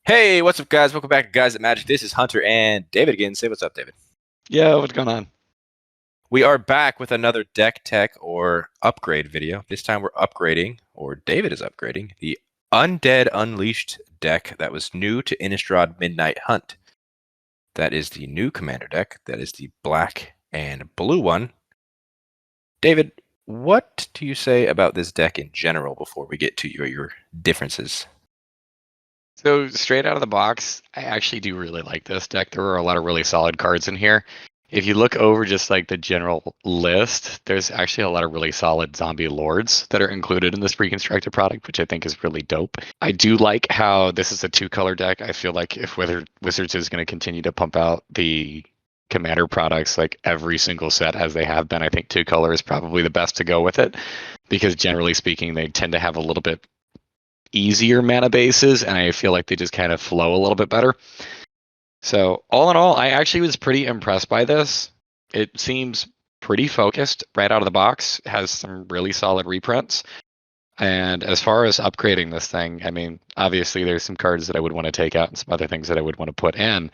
Hey, what's up, guys? Welcome back to Guys at Magic. This is Hunter and David again. Say what's up, David. Yeah, what's going on? We are back with another deck tech or upgrade video. This time we're upgrading, or David is upgrading, the Undead Unleashed deck that was new to Innistrad Midnight Hunt. That is the new commander deck. That is the black and blue one. David, what do you say about this deck in general before we get to your differences? So straight out of the box, I actually do really like this deck. There were a lot of really solid cards in here. If you look over just like the general list, there's actually a lot of really solid zombie lords that are included in this pre-constructed product, which I think is really dope. I do like how this is a two-color deck. I feel like if Wizards is going to continue to pump out the commander products like every single set as they have been, I think two color is probably the best to go with it because generally speaking, they tend to have a little bit easier mana bases, and I feel like they just kind of flow a little bit better. So all in all, I actually was pretty impressed by this. It seems pretty focused right out of the box, has some really solid reprints. And as far as upgrading this thing, I mean, obviously there's some cards that I would want to take out and some other things that I would want to put in,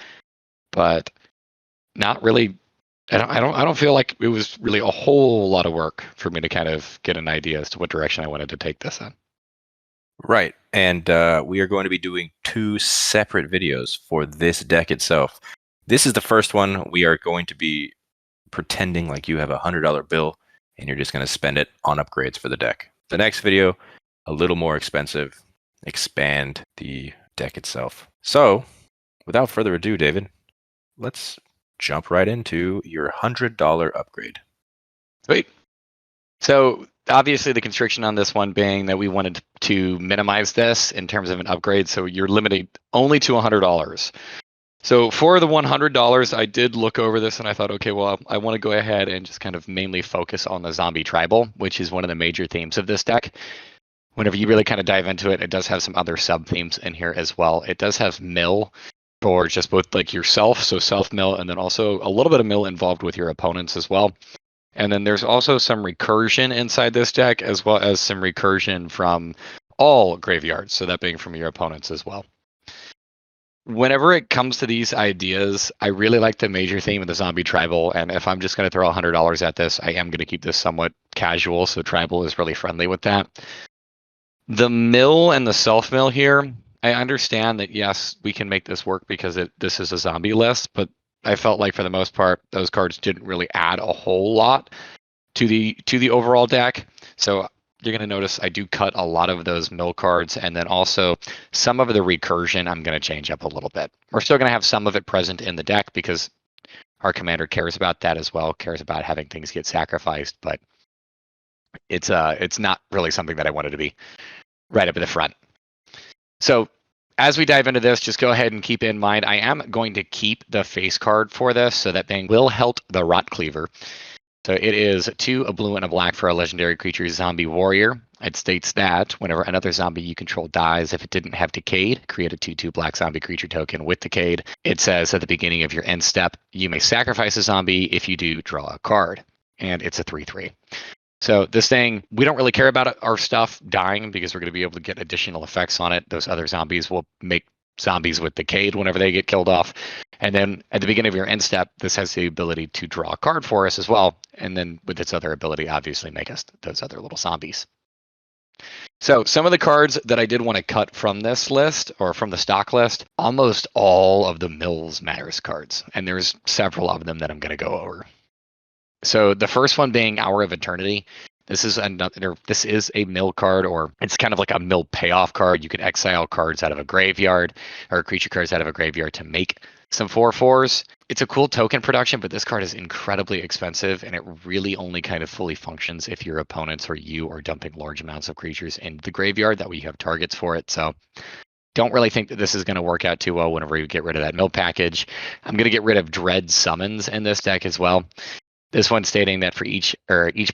but not really. I don't feel like it was really a whole lot of work for me to kind of get an idea as to what direction I wanted to take this in. Right, and we are going to be doing two separate videos for this deck itself. This is the first one. We are going to be pretending like you have a $100 bill and you're just going to spend it on upgrades for the deck. The next video, a little more expensive, expand the deck itself. So, without further ado, David, let's jump right into your $100 upgrade. Sweet. So obviously the constriction on this one being that we wanted to minimize this in terms of an upgrade. So you're limited only to $100. So for the $100, I did look over this and I thought, okay, well, I want to go ahead and just kind of mainly focus on the zombie tribal, which is one of the major themes of this deck. Whenever you really kind of dive into it, it does have some other sub themes in here as well. It does have mill for just both like yourself, so self mill, and then also a little bit of mill involved with your opponents as well. And then there's also some recursion inside this deck, as well as some recursion from all graveyards, so that being from your opponents as well. Whenever it comes to these ideas, I really like the major theme of the zombie tribal, and if I'm just going to throw $100 at this, I am going to keep this somewhat casual, so tribal is really friendly with that. The mill and the self mill here, I understand that yes, we can make this work because this is a zombie list, but I felt like for the most part, those cards didn't really add a whole lot to the overall deck. So you're going to notice I do cut a lot of those mill cards, and then also some of the recursion I'm going to change up a little bit. We're still going to have some of it present in the deck because our commander cares about that as well, cares about having things get sacrificed, but it's not really something that I wanted to be right up at the front. So as we dive into this, just go ahead and keep in mind, I am going to keep the face card for this, so that thing will help the Rot Cleaver. So it is 2, a blue and a black for a legendary creature zombie warrior. It states that whenever another zombie you control dies, if it didn't have Decayed, create a 2/2 black zombie creature token with Decayed. It says at the beginning of your end step, you may sacrifice a zombie. If you do, draw a card. And it's a 3/3. So this thing, we don't really care about our stuff dying because we're going to be able to get additional effects on it. Those other zombies will make zombies with Decayed whenever they get killed off. And then at the beginning of your end step, this has the ability to draw a card for us as well. And then with its other ability, obviously make us those other little zombies. So some of the cards that I did want to cut from this list or from the stock list, almost all of the Mills Matters cards. And there's several of them that I'm going to go over. So the first one being Hour of Eternity. This is a mill card, or it's kind of like a mill payoff card. You can exile cards out of a graveyard or creature cards out of a graveyard to make some 4/4s. It's a cool token production, but this card is incredibly expensive, and it really only kind of fully functions if your opponents or you are dumping large amounts of creatures into the graveyard. That way you have targets for it. So don't really think that this is going to work out too well whenever you get rid of that mill package. I'm going to get rid of Dread Summons in this deck as well. This one stating that for each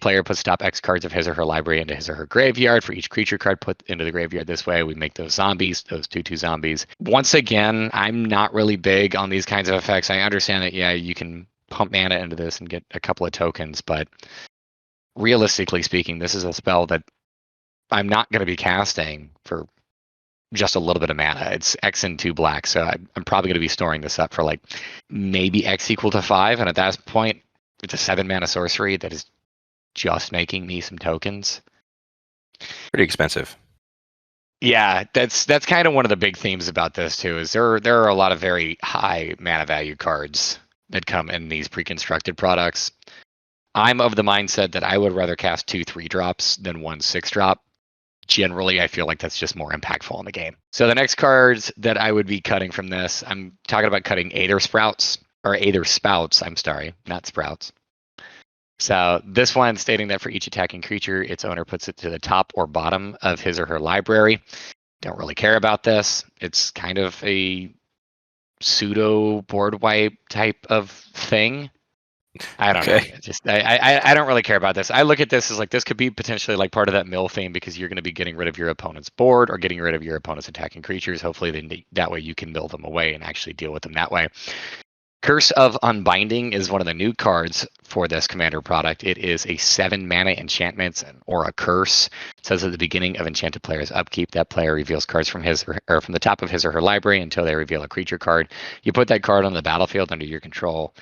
player puts top X cards of his or her library into his or her graveyard. For each creature card put into the graveyard this way, we make those zombies, those 2/2 zombies. Once again, I'm not really big on these kinds of effects. I understand that, yeah, you can pump mana into this and get a couple of tokens, but realistically speaking, this is a spell that I'm not going to be casting for just a little bit of mana. It's X and 2 black, so I'm probably going to be storing this up for like maybe X equal to 5, and at that point, it's a 7 mana sorcery that is just making me some tokens. Pretty expensive. Yeah, that's kind of one of the big themes about this too. Is there are a lot of very high mana value cards that come in these pre-constructed products. I'm of the mindset that I would rather cast 2 3-drops than 1 6-drop. Generally, I feel like that's just more impactful in the game. So the next cards that I would be cutting from this, I'm talking about cutting Aether Sprouts, or Aether Spouts, I'm sorry, not Sprouts. So this one stating that for each attacking creature, its owner puts it to the top or bottom of his or her library. Don't really care about this. It's kind of a pseudo board wipe type of thing. I don't know. Just I don't really care about this. I look at this as like this could be potentially like part of that mill theme because you're going to be getting rid of your opponent's board or getting rid of your opponent's attacking creatures. Hopefully, then that way you can mill them away and actually deal with them that way. Curse of Unbinding is one of the new cards for this commander product. It is a 7 mana enchantment or a curse. It says at the beginning of enchanted player's upkeep, that player reveals cards from his or from the top of his or her library until they reveal a creature card. You put that card on the battlefield under your control,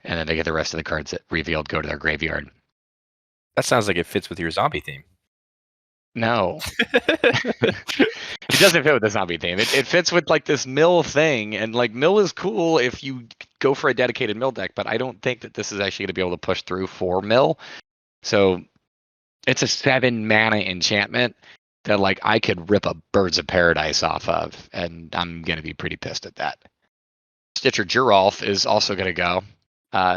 and then they get the rest of the cards that revealed go to their graveyard. That sounds like it fits with your zombie theme. No. It doesn't fit with the zombie theme. It fits with like this mill thing, and like mill is cool if you go for a dedicated mill deck, but I don't think that this is actually going to be able to push through for mill. So it's a 7 mana enchantment that like I could rip a Birds of Paradise off of, and I'm going to be pretty pissed at that. Stitcher Geralf is also going to go.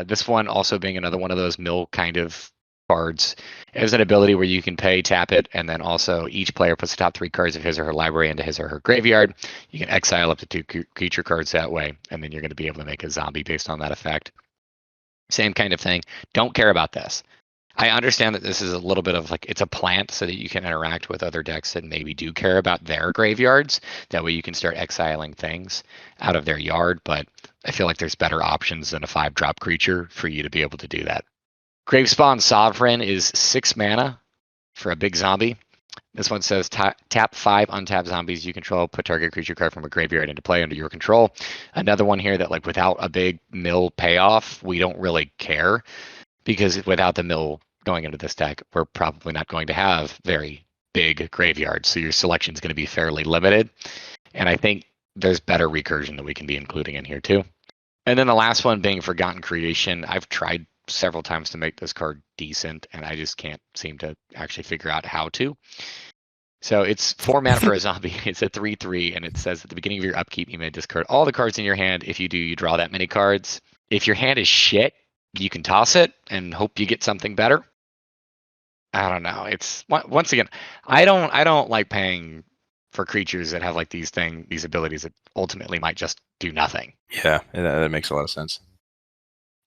This one also being another one of those mill kind of cards. It has an ability where you can pay, tap it, and then also each player puts the top 3 cards of his or her library into his or her graveyard. You can exile up to 2 creature cards that way, and then you're going to be able to make a zombie based on that effect. Same kind of thing. Don't care about this. I understand that this is a little bit of like it's a plant so that you can interact with other decks that maybe do care about their graveyards. That way you can start exiling things out of their yard, but I feel like there's better options than a 5-drop creature for you to be able to do that. Gravespawn Sovereign is 6 mana for a big zombie. This one says tap 5 untapped zombies you control, put target creature card from a graveyard into play under your control. Another one here that like without a big mill payoff, we don't really care because without the mill going into this deck, we're probably not going to have very big graveyards. So your selection is going to be fairly limited. And I think there's better recursion that we can be including in here too. And then the last one being Forgotten Creation. I've tried several times to make this card decent, and I just can't seem to actually figure out how to. So it's 4 mana for a zombie. It's a 3/3, and it says at the beginning of your upkeep, you may discard all the cards in your hand. If you do, you draw that many cards. If your hand is shit, you can toss it and hope you get something better. I don't know. It's once again, I don't like paying for creatures that have like these abilities that ultimately might just do nothing. Yeah, that makes a lot of sense.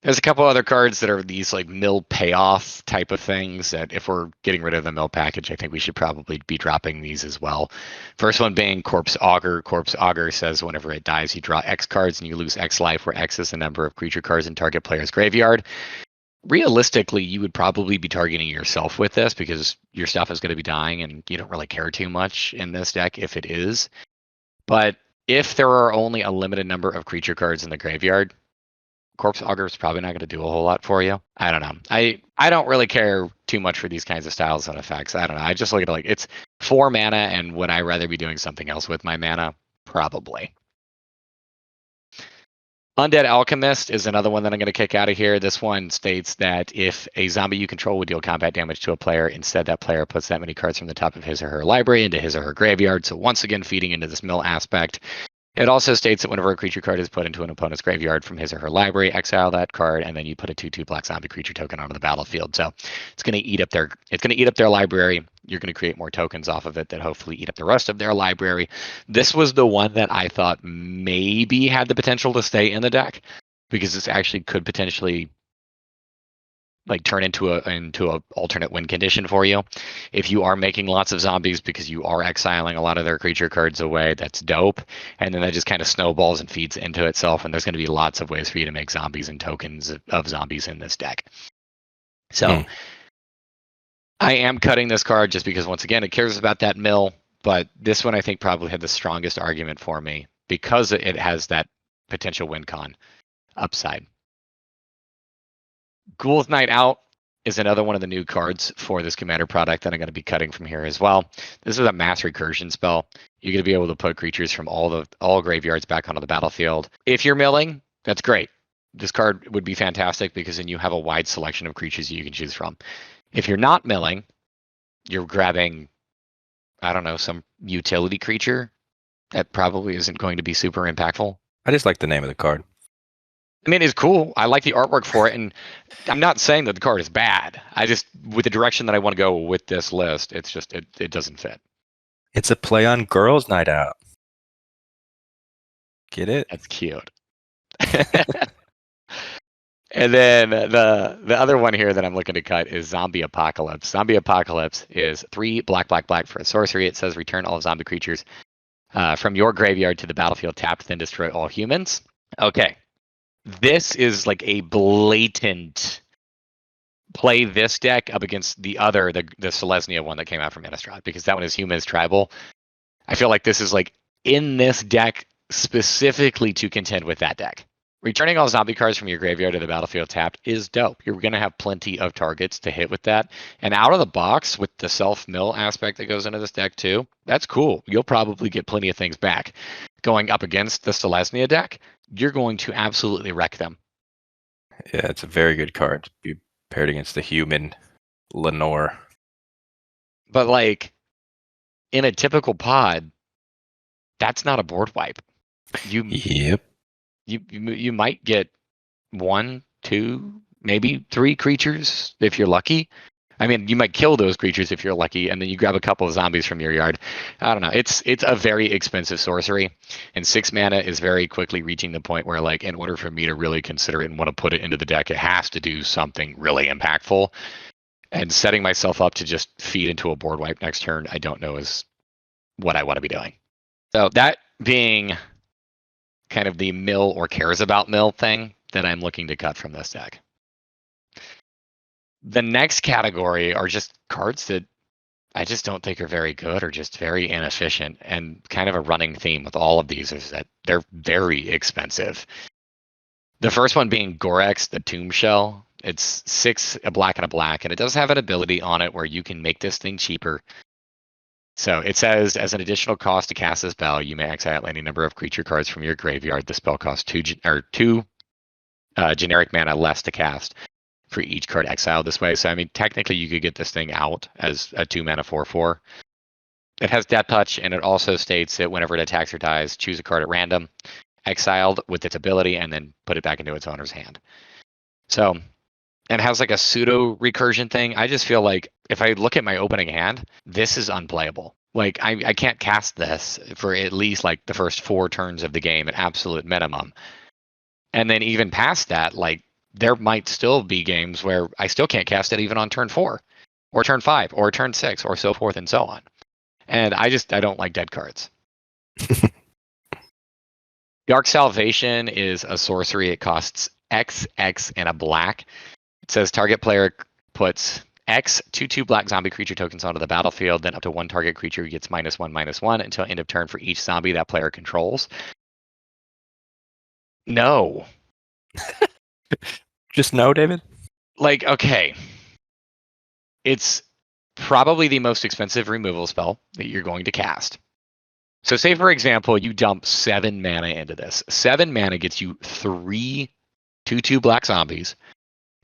There's a couple other cards that are these like mill payoff type of things that if we're getting rid of the mill package, I think we should probably be dropping these as well. First one being Corpse Augur. Corpse Augur says whenever it dies, you draw X cards and you lose X life, where X is the number of creature cards in target player's graveyard. Realistically, you would probably be targeting yourself with this because your stuff is going to be dying and you don't really care too much in this deck if it is. But if there are only a limited number of creature cards in the graveyard, Corpse Augur is probably not going to do a whole lot for you. I don't know. I don't really care too much for these kinds of styles and effects. I don't know. I just look at it like it's 4 mana, and would I rather be doing something else with my mana? Probably. Undead Alchemist is another one that I'm going to kick out of here. This one states that if a zombie you control would deal combat damage to a player, instead that player puts that many cards from the top of his or her library into his or her graveyard. So once again, feeding into this mill aspect. It also states that whenever a creature card is put into an opponent's graveyard from his or her library, exile that card, and then you put a 2/2 black zombie creature token onto the battlefield. So it's going to eat up their library. You're going to create more tokens off of it that hopefully eat up the rest of their library. This was the one that I thought maybe had the potential to stay in the deck because this actually could potentially like turn into a alternate win condition for you. If you are making lots of zombies because you are exiling a lot of their creature cards away, that's dope. And then that just kind of snowballs and feeds into itself. And there's going to be lots of ways for you to make zombies and tokens of zombies in this deck. So I am cutting this card just because once again, it cares about that mill. But this one I think probably had the strongest argument for me because it has that potential win con upside. Ghoul's Night Out is another one of the new cards for this commander product that I'm going to be cutting from here as well. This is a mass recursion spell. You're going to be able to put creatures from all graveyards back onto the battlefield. If you're milling, that's great. This card would be fantastic because then you have a wide selection of creatures you can choose from. If you're not milling, you're grabbing, I don't know, some utility creature that probably isn't going to be super impactful. I just like the name of the card. I mean, it's cool. I like the artwork for it, and I'm not saying that the card is bad. I just, with the direction that I want to go with this list, it's just it doesn't fit. It's a play on Girls' Night Out. Get it? That's cute. And then the other one here that I'm looking to cut is Zombie Apocalypse. Zombie Apocalypse is 3 black for a sorcery. It says return all zombie creatures from your graveyard to the battlefield tapped, then destroy all humans. Okay. This is like a blatant play this deck up against the Selesnya one that came out from Innistrad, because that one is humans tribal. I feel like this is like in this deck specifically to contend with that deck. Returning all zombie cards from your graveyard to the battlefield tapped is dope. You're going to have plenty of targets to hit with that. And out of the box with the self-mill aspect that goes into this deck too, that's cool. You'll probably get plenty of things back. Going up against the Selesnya deck, you're going to absolutely wreck them. Yeah, it's a very good card to be paired against the human Lenore. But like in a typical pod, that's not a board wipe. Yep. You might get 1, 2, maybe 3 creatures if you're lucky. I mean, you might kill those creatures if you're lucky, and then you grab a couple of zombies from your yard. I don't know. It's a very expensive sorcery, and 6 mana is very quickly reaching the point where, like, in order for me to really consider it and want to put it into the deck, it has to do something really impactful. And setting myself up to just feed into a board wipe next turn, I don't know is what I want to be doing. So that being kind of the mill or cares about mill thing that I'm looking to cut from this deck. The next category are just cards that I just don't think are very good or just very inefficient, and kind of a running theme with all of these is that they're very expensive. The first one being Gorex, the Tomb Shell. It's 6, a black, and it does have an ability on it where you can make this thing cheaper. So it says, as an additional cost to cast this spell, you may exile any number of creature cards from your graveyard. The spell costs 2 generic mana less to cast for each card exiled this way. So, I mean, technically you could get this thing out as a 2 mana 4/4. It has Death Touch, and it also states that whenever it attacks or dies, choose a card at random, exiled with its ability, and then put it back into its owner's hand. So, and it has like a pseudo recursion thing. I just feel like if I look at my opening hand, this is unplayable. Like I can't cast this for at least like the first 4 turns of the game at absolute minimum. And then even past that, like there might still be games where I still can't cast it even on turn 4 or turn 5 or turn 6 or so forth and so on. And I don't like dead cards. Dark Salvation is a sorcery. It costs X, and a black. It says target player puts X 2/2 black zombie creature tokens onto the battlefield. Then up to 1 target creature gets -1/-1 until end of turn for each zombie that player controls. No. Just no, David? Like, okay. It's probably the most expensive removal spell that you're going to cast. So say, for example, you dump 7 mana into this. 7 mana gets you 3 2/2 black zombies.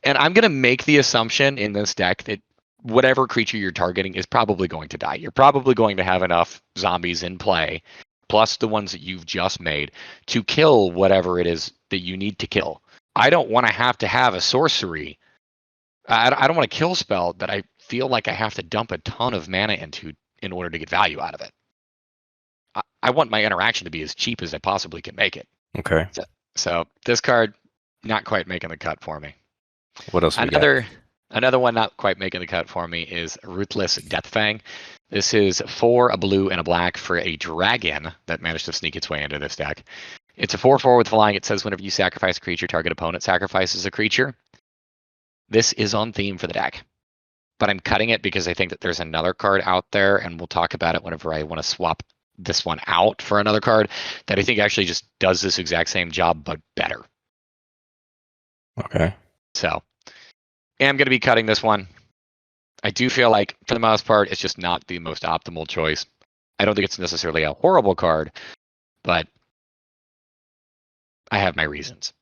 And I'm going to make the assumption in this deck that whatever creature you're targeting is probably going to die. You're probably going to have enough zombies in play, plus the ones that you've just made, to kill whatever it is that you need to kill. I don't want to have a sorcery. I don't want a kill spell that I feel like I have to dump a ton of mana into in order to get value out of it. I want my interaction to be as cheap as I possibly can make it. Okay. So this card, not quite making the cut for me. What else we got? Another one not quite making the cut for me is Ruthless Deathfang. This is 4, a blue, and a black for a dragon that managed to sneak its way into this deck. It's a 4/4 with flying. It says whenever you sacrifice a creature, target opponent sacrifices a creature. This is on theme for the deck. but I'm cutting it because I think that there's another card out there, and we'll talk about it whenever I want to swap this one out for another card that I think actually just does this exact same job, but better. Okay. So, I'm going to be cutting this one. I do feel like, for the most part, it's just not the most optimal choice. I don't think it's necessarily a horrible card, but I have my reasons.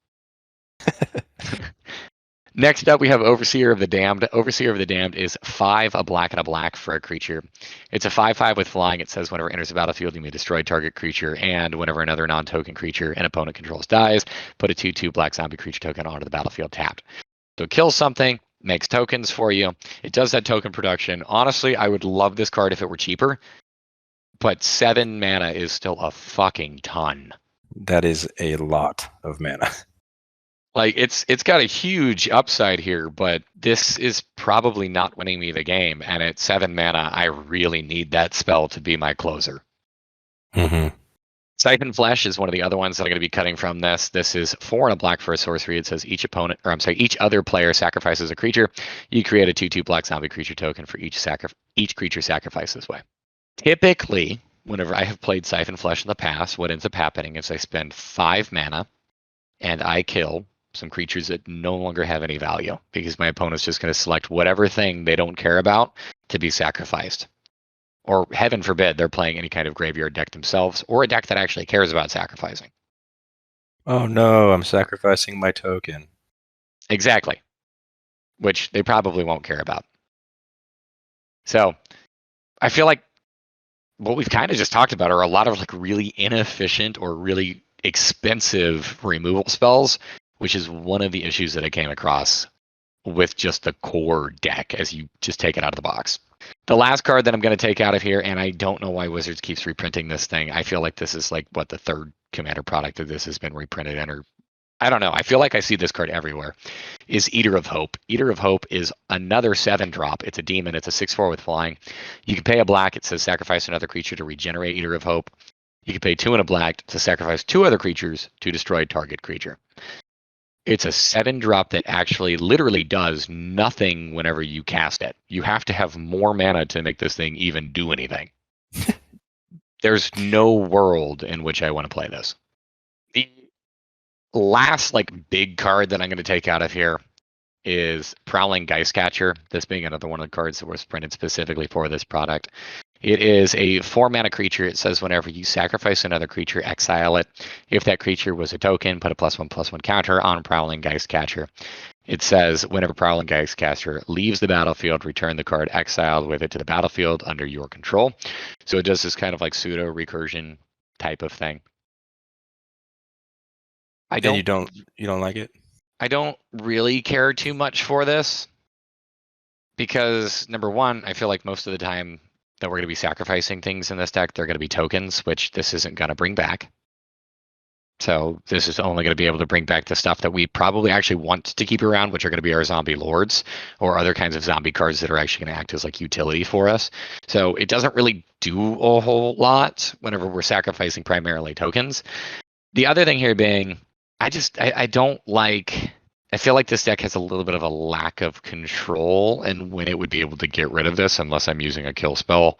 Next up, we have Overseer of the Damned. Overseer of the Damned is 5, a black and a black for a creature. It's a 5/5 with flying. It says whenever it enters the battlefield, you may destroy target creature, and whenever another non-token creature an opponent controls dies, put a 2/2 black zombie creature token onto the battlefield tapped. So it kills something, makes tokens for you. It does that token production. Honestly, I would love this card if it were cheaper, but 7 mana is still a fucking ton. That is a lot of mana. Like it's got a huge upside here, but this is probably not winning me the game. And at 7 mana, I really need that spell to be my closer. Mm-hmm. Siphon Flesh is one of the other ones that I'm going to be cutting from this. This is 4 and a black for a sorcery. It says each other player sacrifices a creature. You create a 2/2 black zombie creature token for each creature sacrificed this way. Typically, whenever I have played Siphon Flesh in the past, what ends up happening is I spend 5 mana and I kill some creatures that no longer have any value because my opponent's just going to select whatever thing they don't care about to be sacrificed. Or heaven forbid, they're playing any kind of graveyard deck themselves or a deck that actually cares about sacrificing. Oh no, I'm sacrificing my token. Exactly. Which they probably won't care about. So I feel like what we've kind of just talked about are a lot of like really inefficient or really expensive removal spells, which is one of the issues that I came across with just the core deck as you just take it out of the box. The last card that I'm going to take out of here, and I don't know why Wizards keeps reprinting this thing. I feel like this is like what the third Commander product that this has been reprinted in, or I don't know. I feel like I see this card everywhere. Is Eater of Hope. Eater of Hope is another 7-drop. It's a demon. It's a 6/4 with flying. You can pay a black. It says sacrifice another creature to regenerate Eater of Hope. You can pay 2 and a black to sacrifice 2 other creatures to destroy target creature. It's a 7-drop that actually literally does nothing whenever you cast it. You have to have more mana to make this thing even do anything. There's no world in which I want to play this. The last like big card that I'm going to take out of here is Prowling Geistcatcher. This being another one of the cards that was printed specifically for this product. It is a 4-mana creature. It says whenever you sacrifice another creature, exile it. If that creature was a token, put a +1/+1 counter on Prowling Geistcatcher. It says whenever Prowling Geistcatcher leaves the battlefield, return the card exiled with it to the battlefield under your control. So it does this kind of like pseudo recursion type of thing. And you don't like it? I don't really care too much for this because number one, I feel like most of the time that we're going to be sacrificing things in this deck, they're going to be tokens, which this isn't going to bring back. So this is only going to be able to bring back the stuff that we probably actually want to keep around, which are going to be our zombie lords or other kinds of zombie cards that are actually going to act as like utility for us. So it doesn't really do a whole lot whenever we're sacrificing primarily tokens. The other thing here being, I don't like. I feel like this deck has a little bit of a lack of control and when it would be able to get rid of this unless I'm using a kill spell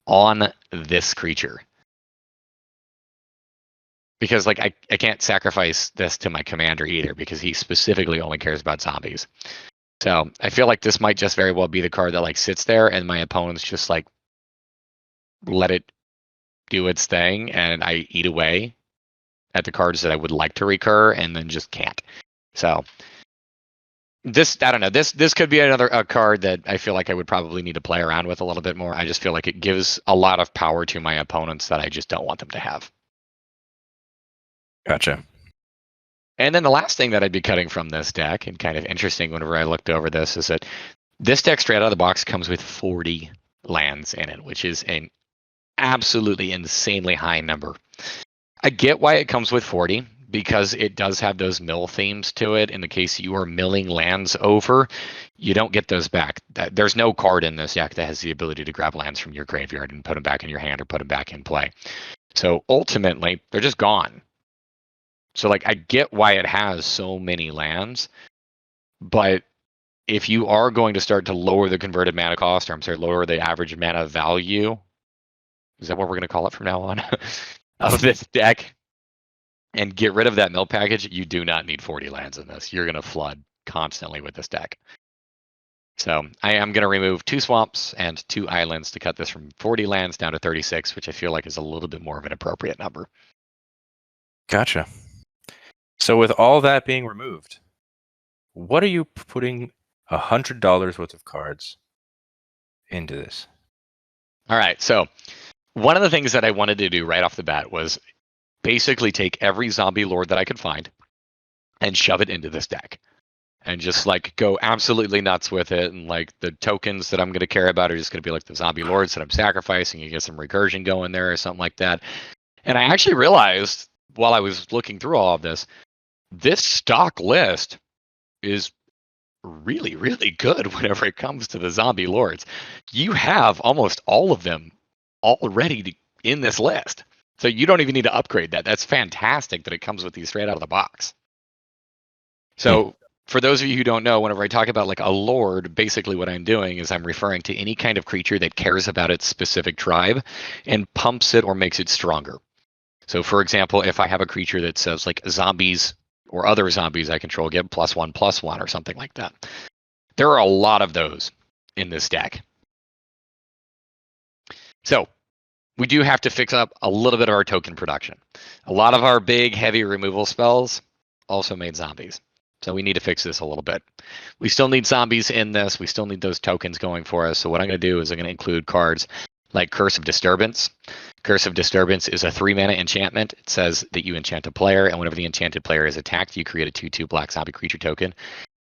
on this creature. Because like I can't sacrifice this to my commander either because he specifically only cares about zombies. So I feel like this might just very well be the card that like sits there and my opponents just like let it do its thing and I eat away at the cards that I would like to recur and then just can't. So this, I don't know. This could be another card that I feel like I would probably need to play around with a little bit more. I just feel like it gives a lot of power to my opponents that I just don't want them to have. Gotcha. And then the last thing that I'd be cutting from this deck, and kind of interesting whenever I looked over this, is that this deck straight out of the box comes with 40 lands in it, which is an absolutely insanely high number. I get why it comes with 40 because it does have those mill themes to it. In the case you are milling lands over, you don't get those back. There's no card in this deck that has the ability to grab lands from your graveyard and put them back in your hand or put them back in play. So ultimately, they're just gone. So like I get why it has so many lands, but if you are going to start to lower the converted mana cost, or I'm sorry, lower the average mana value, is that what we're going to call it from now on, of this deck, and get rid of that mill package, you do not need 40 lands in this. You're going to flood constantly with this deck. So I am going to remove 2 swamps and 2 islands to cut this from 40 lands down to 36, which I feel like is a little bit more of an appropriate number. Gotcha. So with all that being removed, what are you putting $100 worth of cards into this? All right. So one of the things that I wanted to do right off the bat was basically take every zombie lord that I could find and shove it into this deck. And just like go absolutely nuts with it. And like the tokens that I'm going to care about are just going to be like the zombie lords that I'm sacrificing. You get some recursion going there or something like that. And I actually realized while I was looking through all of this stock list is really, really good whenever it comes to the zombie lords. You have almost all of them already in this list. So you don't even need to upgrade that. That's fantastic that it comes with these straight out of the box. So for those of you who don't know, whenever I talk about like a lord, basically what I'm doing is I'm referring to any kind of creature that cares about its specific tribe and pumps it or makes it stronger. So for example, if I have a creature that says like zombies or other zombies I control get +1/+1 or something like that. There are a lot of those in this deck. So we do have to fix up a little bit of our token production. A lot of our big, heavy removal spells also made zombies. So we need to fix this a little bit. We still need zombies in this. We still need those tokens going for us. So what I'm going to do is I'm going to include cards like Curse of Disturbance. Curse of Disturbance is a 3-mana enchantment. It says that you enchant a player, and whenever the enchanted player is attacked, you create a 2/2 black zombie creature token.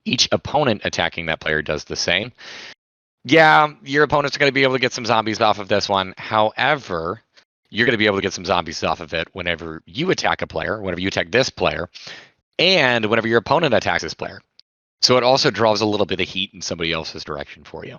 Each opponent attacking that player does the same. Yeah, your opponents are going to be able to get some zombies off of this one. However, you're going to be able to get some zombies off of it whenever you attack a player, whenever you attack this player, and whenever your opponent attacks this player. So it also draws a little bit of heat in somebody else's direction for you.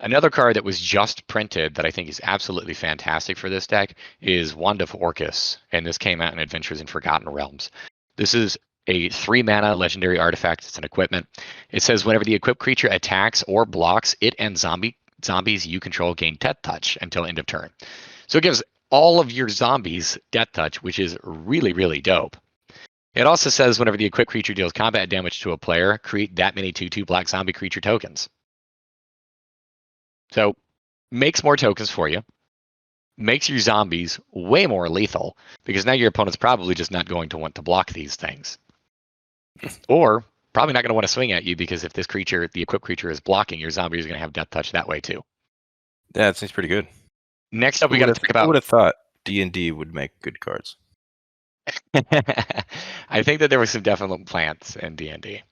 Another card that was just printed that I think is absolutely fantastic for this deck is Wand of Orcus, and this came out in Adventures in Forgotten Realms. This is a 3-mana legendary artifact. It's an equipment. It says whenever the equipped creature attacks or blocks, it and zombies you control gain Death Touch until end of turn. So it gives all of your zombies Death Touch, which is really, really dope. It also says whenever the equipped creature deals combat damage to a player, create that many 2/2 black zombie creature tokens. So makes more tokens for you, makes your zombies way more lethal, because now your opponent's probably just not going to want to block these things. Or probably not going to want to swing at you, because if this creature, the equipped creature, is blocking, your zombie is going to have Death Touch that way too. Yeah, it seems pretty good. Next up, we got to talk about... Who would have thought D&D would make good cards? I think that there were some definite plants in D&D.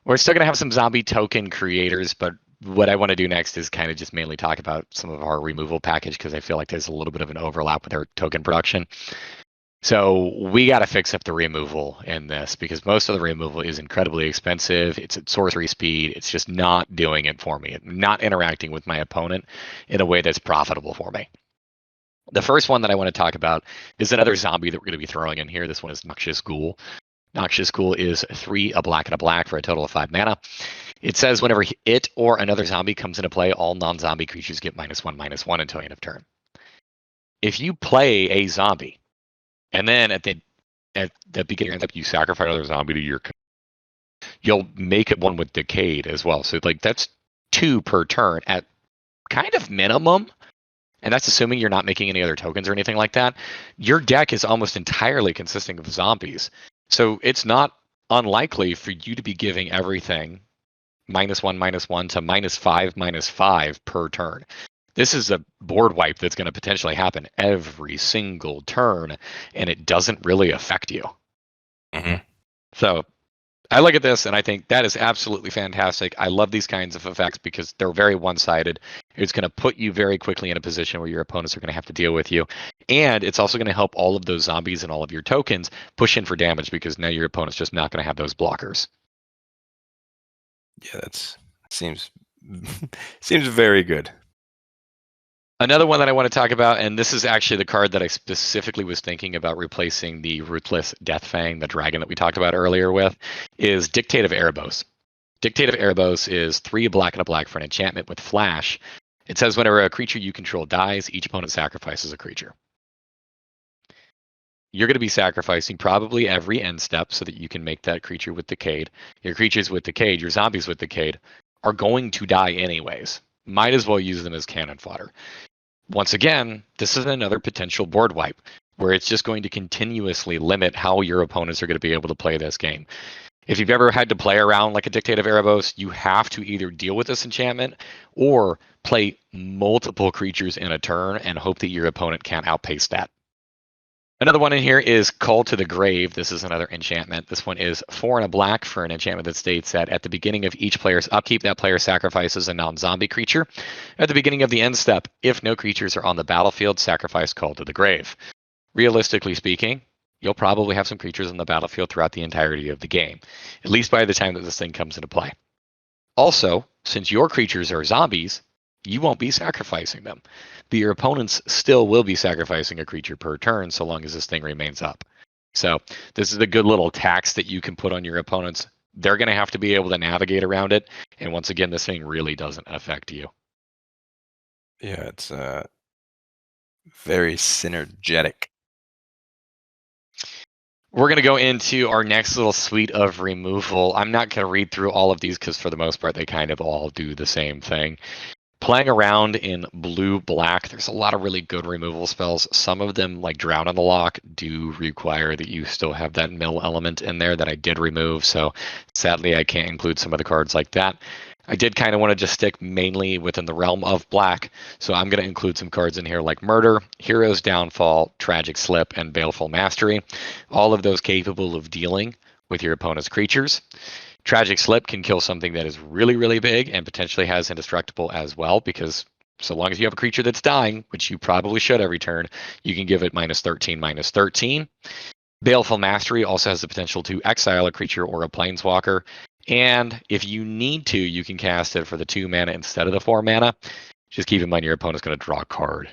We're still going to have some zombie token creators, but what I want to do next is kind of just mainly talk about some of our removal package, because I feel like there's a little bit of an overlap with our token production. So we got to fix up the removal in this, because most of the removal is incredibly expensive. It's at sorcery speed. It's just not doing it for me. It's not interacting with my opponent in a way that's profitable for me. The first one that I want to talk about is another zombie that we're going to be throwing in here. This one is Noxious Ghoul. Noxious Ghoul is 3, a black and a black for a total of 5 mana. It says whenever it or another zombie comes into play, all non-zombie creatures get -1/-1 until end of turn. If you play a zombie, and then at the beginning of you sacrifice another zombie to your, you'll make it one with Decayed as well. So like that's 2 per turn at kind of minimum. And that's assuming you're not making any other tokens or anything like that. Your deck is almost entirely consisting of zombies. So it's not unlikely for you to be giving everything -1/-1 to -5/-5 per turn. This is a board wipe that's going to potentially happen every single turn, and it doesn't really affect you. Mm-hmm. So I look at this and I think that is absolutely fantastic. I love these kinds of effects because they're very one-sided. It's going to put you very quickly in a position where your opponents are going to have to deal with you. And it's also going to help all of those zombies and all of your tokens push in for damage, because now your opponent's just not going to have those blockers. Yeah, seems very good. Another one that I want to talk about, and this is actually the card that I specifically was thinking about replacing the Ruthless Deathfang, the dragon that we talked about earlier with, is Dictate of Erebos. Dictate of Erebos is 3 black and a black for an enchantment with flash. It says whenever a creature you control dies, each opponent sacrifices a creature. You're going to be sacrificing probably every end step so that you can make that creature with Decayed. Your creatures with Decayed, your zombies with Decayed, are going to die anyways. Might as well use them as cannon fodder. Once again, this is another potential board wipe where it's just going to continuously limit how your opponents are going to be able to play this game. If you've ever had to play around like a Dictate of Erebos, you have to either deal with this enchantment or play multiple creatures in a turn and hope that your opponent can't outpace that. Another one in here is Call to the Grave. This is another enchantment. This one is 4 and a black for an enchantment that states that at the beginning of each player's upkeep, that player sacrifices a non-zombie creature. At the beginning of the end step, if no creatures are on the battlefield, sacrifice Call to the Grave. Realistically speaking, you'll probably have some creatures on the battlefield throughout the entirety of the game, at least by the time that this thing comes into play. Also, since your creatures are zombies, you won't be sacrificing them, but your opponents still will be sacrificing a creature per turn so long as this thing remains up. So this is a good little tax that you can put on your opponents. They're going to have to be able to navigate around it. And once again, this thing really doesn't affect you. Yeah, it's very synergetic. We're going to go into our next little suite of removal. I'm not going to read through all of these because for the most part, they kind of all do the same thing. Playing around in blue-black, there's a lot of really good removal spells. Some of them, like Drown on the Lock, do require that you still have that mill element in there that I did remove. So sadly, I can't include some of the cards like that. I did kind of want to just stick mainly within the realm of black. So I'm going to include some cards in here like Murder, Hero's Downfall, Tragic Slip, and Baleful Mastery. All of those capable of dealing with your opponent's creatures. Tragic Slip can kill something that is really, really big and potentially has Indestructible as well, because so long as you have a creature that's dying, which you probably should every turn, you can give it -13, -13. Baleful Mastery also has the potential to exile a creature or a planeswalker. And if you need to, you can cast it for the 2 mana instead of the 4 mana. Just keep in mind your opponent's going to draw a card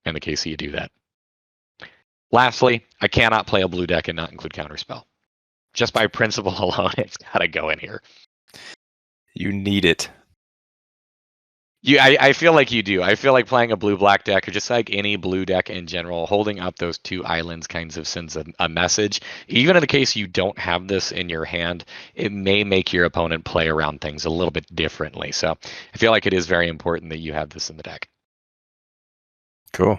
in the case that you do that. Lastly, I cannot play a blue deck and not include Counterspell. Just by principle alone, it's got to go in here. You need it. I feel like you do. I feel like playing a blue-black deck, or just like any blue deck in general, holding up those 2 islands kinds of sends a message. Even in the case you don't have this in your hand, it may make your opponent play around things a little bit differently. So I feel like it is very important that you have this in the deck. Cool.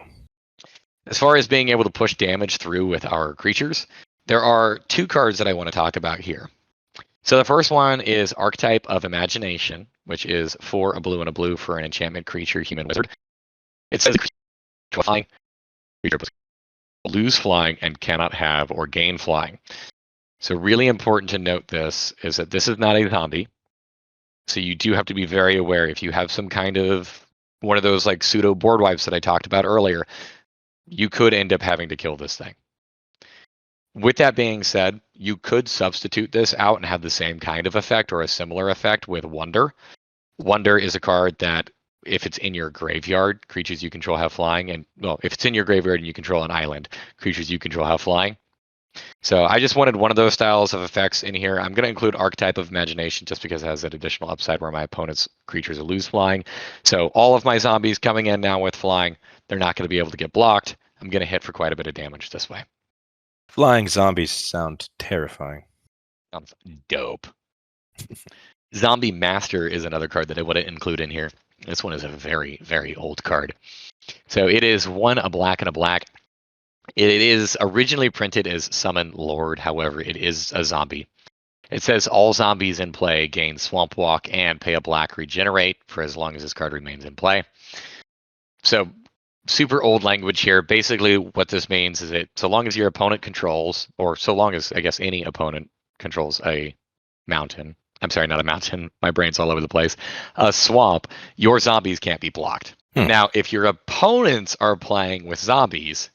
As far as being able to push damage through with our creatures, there are 2 cards that I want to talk about here. So the first one is Archetype of Imagination, which is 4 a blue and a blue for an enchantment creature, human wizard. It says flying creature lose flying and cannot have or gain flying. So really important to note this is that this is not a zombie. So you do have to be very aware if you have some kind of one of those like pseudo board wipes that I talked about earlier, you could end up having to kill this thing. With that being said, you could substitute this out and have the same kind of effect or a similar effect with Wonder. Wonder is a card that, if it's in your graveyard, creatures you control have flying. And, well, if it's in your graveyard and you control an island, creatures you control have flying. So I just wanted one of those styles of effects in here. I'm going to include Archetype of Imagination just because it has that additional upside where my opponent's creatures will lose flying. So all of my zombies coming in now with flying, they're not going to be able to get blocked. I'm going to hit for quite a bit of damage this way. Flying zombies sound terrifying. Sounds dope. Zombie Master is another card that I want to include in here. This one is a very, very old card. So it is 1 a black and a black. It is originally printed as Summon Lord. However, it is a zombie. It says all zombies in play gain Swamp Walk and pay a black regenerate for as long as this card remains in play. So super old language here. Basically, what this means is that so long as your opponent controls, or so long as, I guess, any opponent controls a mountain. I'm sorry, not a mountain. My brain's all over the place. A swamp, your zombies can't be blocked. Now, if your opponents are playing with zombies,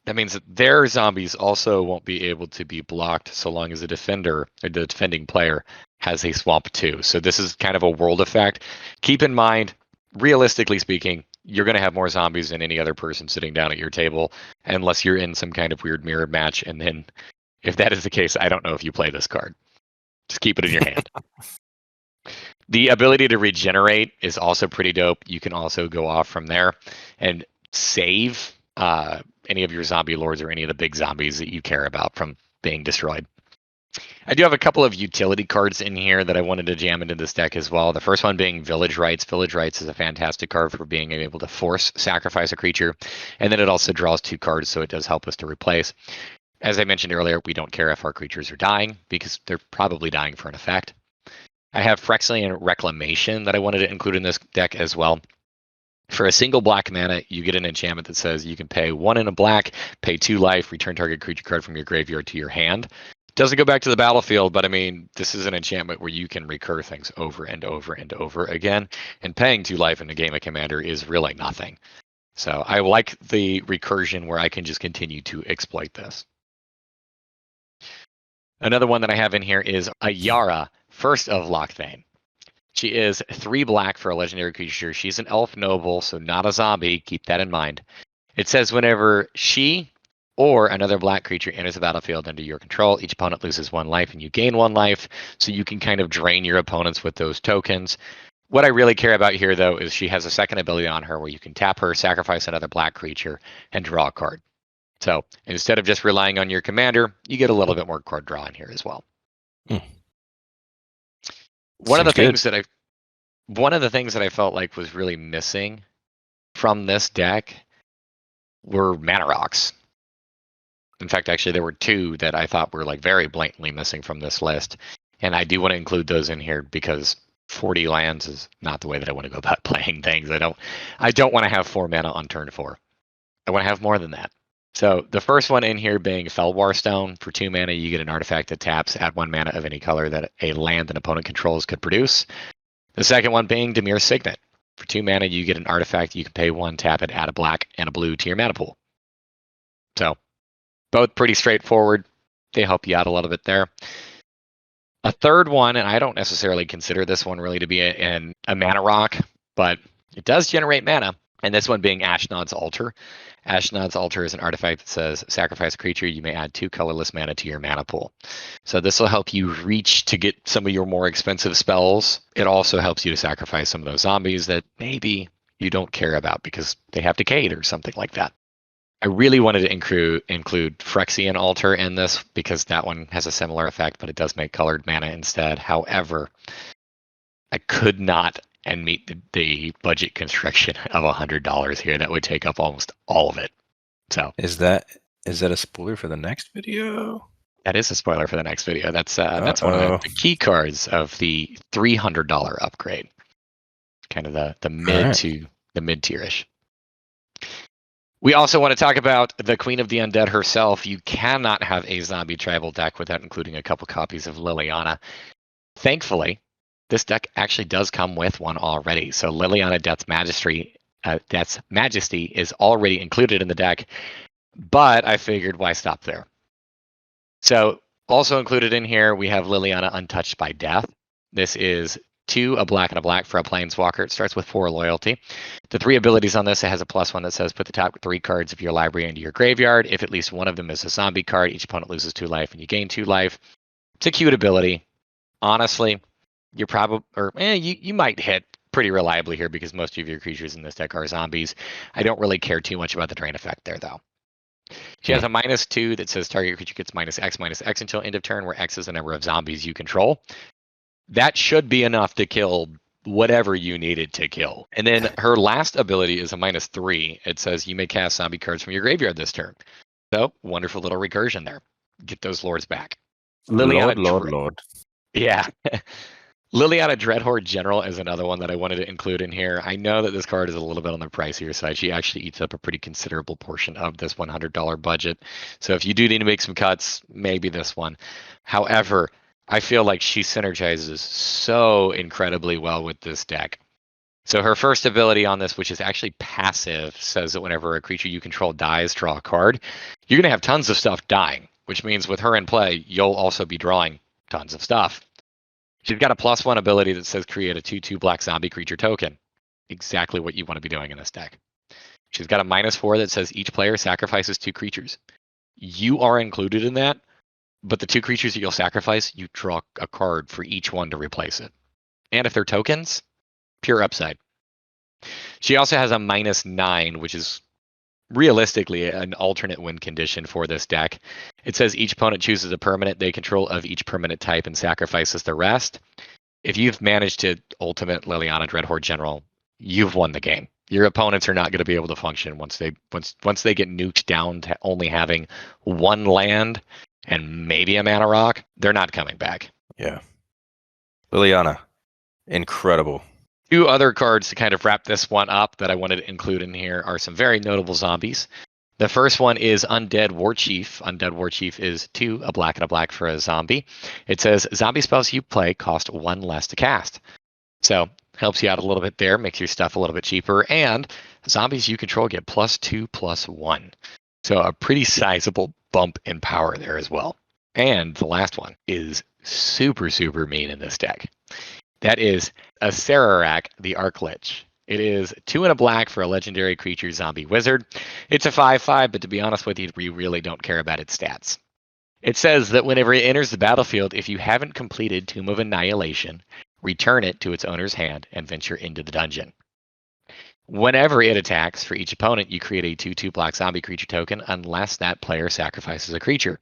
that means that their zombies also won't be able to be blocked so long as the defender or the defending player has a swamp too. So this is kind of a world effect. Keep in mind, realistically speaking, you're going to have more zombies than any other person sitting down at your table, unless you're in some kind of weird mirror match. And then if that is the case, I don't know if you play this card. Just keep it in your hand. The ability to regenerate is also pretty dope. You can also go off from there and save any of your zombie lords or any of the big zombies that you care about from being destroyed. I do have a couple of utility cards in here that I wanted to jam into this deck as well. The first one being Village Rites. Village Rites is a fantastic card for being able to force sacrifice a creature, and then it also draws 2 cards, so it does help us to replace. As I mentioned earlier, we don't care if our creatures are dying because they're probably dying for an effect. I have Phyrexian Reclamation that I wanted to include in this deck as well. For a single black mana, you get an enchantment that says you can pay 1 in a black, pay 2 life, return target creature card from your graveyard to your hand. Doesn't go back to the battlefield, but I mean, this is an enchantment where you can recur things over and over and over again, and paying 2 life in a game of Commander is really nothing. So I like the recursion where I can just continue to exploit this. Another one that I have in here is Ayara, First of Lochthane. She is 3 black for a legendary creature. She's an elf noble, so not a zombie. Keep that in mind. It says whenever she or another black creature enters the battlefield under your control, each opponent loses 1 life and you gain 1 life. So you can kind of drain your opponents with those tokens. What I really care about here, though, is she has a second ability on her where you can tap her, sacrifice another black creature, and draw a card. So instead of just relying on your commander, you get a little bit more card draw in here as well. One of the things that I felt like was really missing from this deck were mana rocks. In fact, actually, there were 2 that I thought were like very blatantly missing from this list, and I do want to include those in here because 40 lands is not the way that I want to go about playing things. I don't want to have 4 mana on turn 4. I want to have more than that. So the first one in here being Felwar Stone. For 2 mana, you get an artifact that taps, add 1 mana of any color that a land an opponent controls could produce. The second one being Dimir Signet. For 2 mana, you get an artifact. You can pay 1, tap it, add a black and a blue to your mana pool. So both pretty straightforward. They help you out a little bit there. A third one, and I don't necessarily consider this one really to be a mana rock, but it does generate mana. And this one being Ashnod's Altar. Ashnod's Altar is an artifact that says sacrifice a creature. You may add 2 colorless mana to your mana pool. So this will help you reach to get some of your more expensive spells. It also helps you to sacrifice some of those zombies that maybe you don't care about because they have decayed or something like that. I really wanted to include Phyrexian Altar in this because that one has a similar effect, but it does make colored mana instead. However, I could not and meet the budget constriction of $100 here. That would take up almost all of it. So is that a spoiler for the next video? That is a spoiler for the next video. That's one of the key cards of the $300 upgrade. Kind of the mid to the mid-tier-ish. We also want to talk about the Queen of the Undead herself. You cannot have a zombie tribal deck without including a couple copies of Liliana. Thankfully, this deck actually does come with one already. So Liliana Death's Majesty is already included in the deck, but I figured why stop there? So also included in here, we have Liliana Untouched by Death. This is 2, a black and a black for a planeswalker. It starts with 4 loyalty. The 3 abilities on this, it has a +1 that says put the top 3 cards of your library into your graveyard. If at least one of them is a zombie card, each opponent loses 2 life and you gain 2 life. It's a cute ability. Honestly, you're probably, you might hit pretty reliably here because most of your creatures in this deck are zombies. I don't really care too much about the drain effect there, though. She has a -2 that says target creature gets -X until end of turn, where X is the number of zombies you control. That should be enough to kill whatever you needed to kill. And then her last ability is a -3. It says you may cast zombie cards from your graveyard this turn. So wonderful little recursion there. Get those lords back. Lord. Yeah. Liliana Dreadhorde General is another one that I wanted to include in here. I know that this card is a little bit on the pricier side. She actually eats up a pretty considerable portion of this $100 budget. So if you do need to make some cuts, maybe this one. However, I feel like she synergizes so incredibly well with this deck. So her first ability on this, which is actually passive, says that whenever a creature you control dies, draw a card. You're going to have tons of stuff dying, which means with her in play, you'll also be drawing tons of stuff. She's got a +1 ability that says create a 2/2 black zombie creature token. Exactly what you want to be doing in this deck. She's got a -4 that says each player sacrifices 2 creatures. You are included in that, but the 2 creatures that you'll sacrifice, you draw a card for each one to replace it. And if they're tokens, pure upside. She also has a -9, which is realistically an alternate win condition for this deck. It says each opponent chooses a permanent they control of each permanent type and sacrifices the rest. If you've managed to ultimate Liliana Dreadhorde General, you've won the game. Your opponents are not going to be able to function once they get nuked down to only having one land and maybe a mana rock. They're not coming back. Yeah. Liliana, incredible. Two other cards to kind of wrap this one up that I wanted to include in here are some very notable zombies. The first one is Undead War Chief. Undead War Chief is 2, a black and a black for a zombie. It says zombie spells you play cost 1 less to cast. So helps you out a little bit there, makes your stuff a little bit cheaper, and zombies you control get +2/+1. So a pretty sizable bump in power there as well. And the last one is super, super mean in this deck. That is a Sararak, the Arclich. It is 2 and a black for a legendary creature zombie wizard. It's a 5/5, but to be honest with you, we really don't care about its stats. It says that whenever it enters the battlefield, if you haven't completed Tomb of Annihilation, return it to its owner's hand and venture into the dungeon. Whenever it attacks, for each opponent, you create a 2/2 black zombie creature token unless that player sacrifices a creature.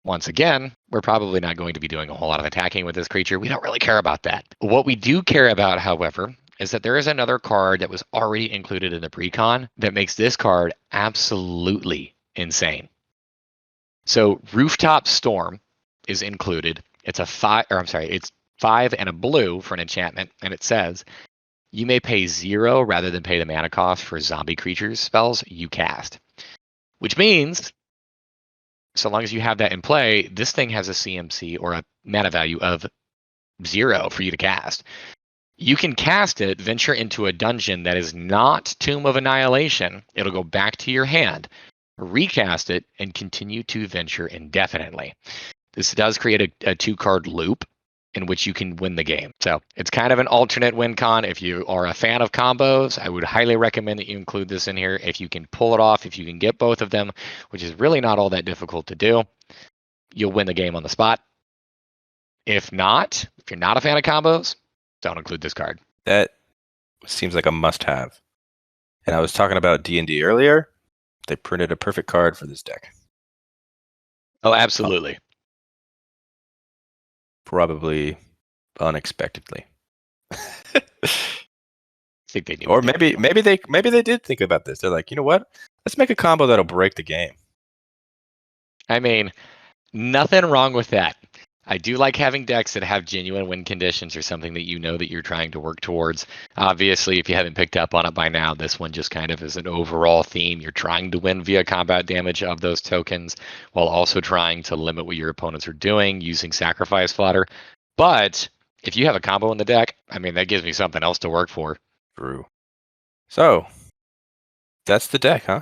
Once again, we're probably not going to be doing a whole lot of attacking with this creature. We don't really care about that. What we do care about, however, is that there is another card that was already included in the Precon that makes this card absolutely insane. So Rooftop Storm is included. It's a 5, or I'm sorry, it's 5 and a blue for an enchantment, and it says you may pay 0 rather than pay the mana cost for zombie creatures spells you cast. Which means, so long as you have that in play, this thing has a CMC or a mana value of 0 for you to cast. You can cast it, venture into a dungeon that is not Tomb of Annihilation. It'll go back to your hand, recast it, and continue to venture indefinitely. This does create a 2-card loop in which you can win the game. So it's kind of an alternate win con. If you are a fan of combos, I would highly recommend that you include this in here. If you can pull it off, if you can get both of them, which is really not all that difficult to do, you'll win the game on the spot. If not, if you're not a fan of combos, don't include this card. That seems like a must-have. And I was talking about D&D earlier. They printed a perfect card for this deck. Oh, absolutely. Probably unexpectedly. I think they knew. Or maybe they did think about this. They're like, you know what? Let's make a combo that'll break the game. I mean, nothing wrong with that. I do like having decks that have genuine win conditions or something that you know that you're trying to work towards. Obviously, if you haven't picked up on it by now, this one just kind of is an overall theme. You're trying to win via combat damage of those tokens while also trying to limit what your opponents are doing using sacrifice fodder. But if you have a combo in the deck, I mean, that gives me something else to work for. True. So, that's the deck, huh?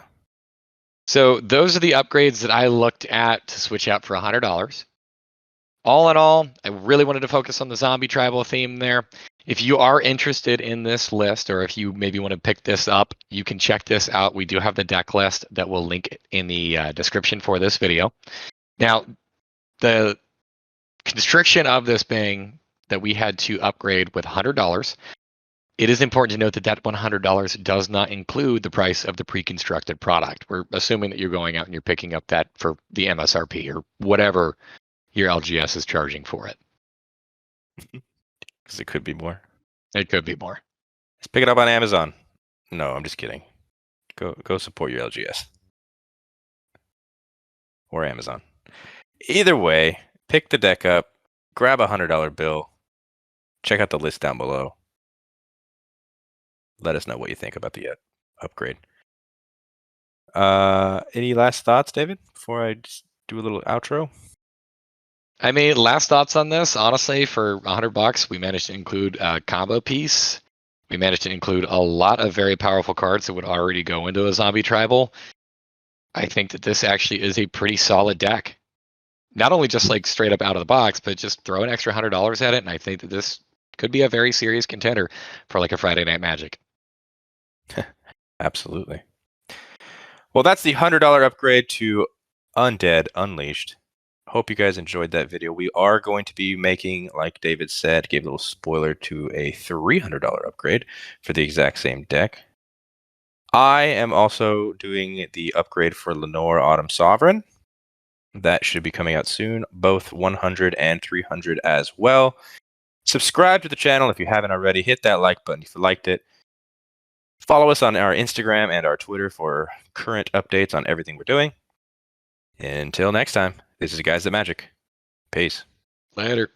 So those are the upgrades that I looked at to switch out for $100. All in all, I really wanted to focus on the zombie tribal theme there. If you are interested in this list, or if you maybe want to pick this up, you can check this out. We do have the deck list that we'll link in the description for this video. Now, the constriction of this being that we had to upgrade with $100, it is important to note that that $100 does not include the price of the pre-constructed product. We're assuming that you're going out and you're picking up that for the MSRP or whatever your LGS is charging for it. Because it could be more. It could be more. Let's pick it up on Amazon. No, I'm just kidding. Go support your LGS. Or Amazon. Either way, pick the deck up, grab a $100 bill, check out the list down below. Let us know what you think about the upgrade. Any last thoughts, David, before I just do a little outro? I mean, last thoughts on this. Honestly, for $100, we managed to include a combo piece. We managed to include a lot of very powerful cards that would already go into a zombie tribal. I think that this actually is a pretty solid deck. Not only just like straight up out of the box, but just throw an extra $100 at it, and I think that this could be a very serious contender for like a Friday Night Magic. Hope you guys enjoyed that video. We are going to be making, like David said, gave a little spoiler to a $300 upgrade for the exact same deck. I am also doing the upgrade for Lenore Autumn Sovereign. That should be coming out soon, both 100 and 300 as well. Subscribe to the channel if you haven't already. Hit that like button if you liked it. Follow us on our Instagram and our Twitter for current updates on everything we're doing. Until next time, this is Guys That Magic. Peace. Later.